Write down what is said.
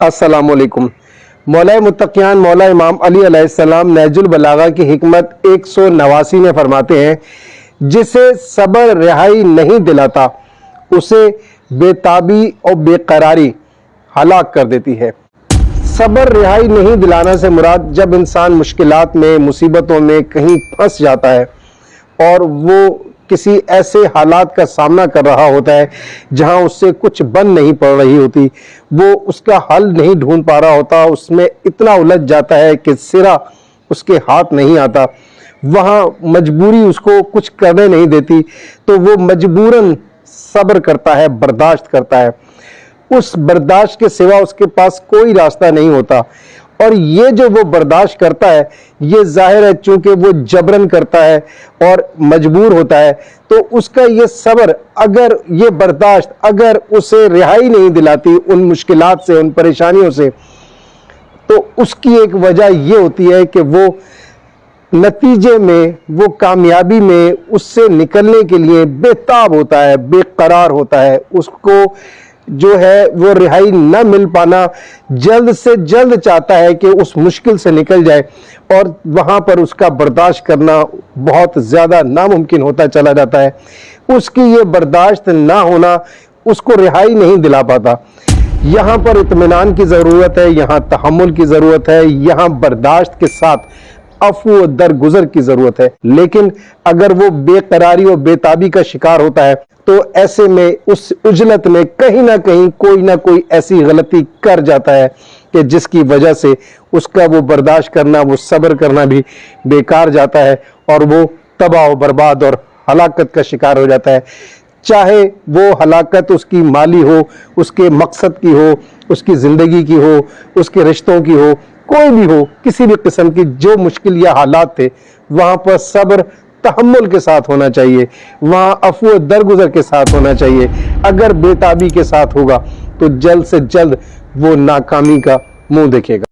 السلام علیکم۔ مولا متقیان مولا امام علی علیہ السلام نہج البلاغہ کی حکمت 189 میں فرماتے ہیں، جسے صبر رہائی نہیں دلاتا اسے بے تابی اور بے قراری ہلاک کر دیتی ہے۔ صبر رہائی نہیں دلانا سے مراد جب انسان مشکلات میں، مصیبتوں میں کہیں پھنس جاتا ہے اور وہ کسی ایسے حالات کا سامنا کر رہا ہوتا ہے جہاں اس سے کچھ بن نہیں پڑ رہی ہوتی، وہ اس کا حل نہیں ڈھونڈ پا رہا ہوتا، اس میں اتنا الجھ جاتا ہے کہ سرا اس کے ہاتھ نہیں آتا، وہاں مجبوری اس کو کچھ کرنے نہیں دیتی، تو وہ مجبوراً صبر کرتا ہے، برداشت کرتا ہے۔ اس برداشت کے سوا اس کے پاس کوئی راستہ نہیں ہوتا، اور یہ جو وہ برداشت کرتا ہے یہ ظاہر ہے چونکہ وہ جبرن کرتا ہے اور مجبور ہوتا ہے، تو اس کا یہ صبر، اگر یہ برداشت اگر اسے رہائی نہیں دلاتی ان مشکلات سے، ان پریشانیوں سے، تو اس کی ایک وجہ یہ ہوتی ہے کہ وہ نتیجے میں، وہ کامیابی میں اس سے نکلنے کے لیے بے تاب ہوتا ہے، بے قرار ہوتا ہے، اس کو جو ہے وہ رہائی نہ مل پانا، جلد سے جلد چاہتا ہے کہ اس مشکل سے نکل جائے، اور وہاں پر اس کا برداشت کرنا بہت زیادہ ناممکن ہوتا چلا جاتا ہے۔ اس کی یہ برداشت نہ ہونا اس کو رہائی نہیں دلا پاتا۔ یہاں پر اطمینان کی ضرورت ہے، یہاں تحمل کی ضرورت ہے، یہاں برداشت کے ساتھ عفو و درگزر کی ضرورت ہے۔ لیکن اگر وہ بے قراری اور بے تابی کا شکار ہوتا ہے تو ایسے میں اس عجلت میں کہیں نہ کوئی ایسی غلطی کر جاتا ہے کہ جس کی وجہ سے اس کا وہ برداشت کرنا، وہ صبر کرنا بھی بیکار جاتا ہے، اور وہ تباہ و برباد اور ہلاکت کا شکار ہو جاتا ہے۔ چاہے وہ ہلاکت اس کی مالی ہو، اس کے مقصد کی ہو، اس کی زندگی کی ہو، اس کے رشتوں کی ہو، کوئی بھی ہو، کسی بھی قسم کی جو مشکل یا حالات تھے، وہاں پر صبر تحمل کے ساتھ ہونا چاہیے، وہاں عفو درگزر کے ساتھ ہونا چاہیے۔ اگر بے تابی کے ساتھ ہوگا تو جلد سے جلد وہ ناکامی کا منہ دیکھے گا۔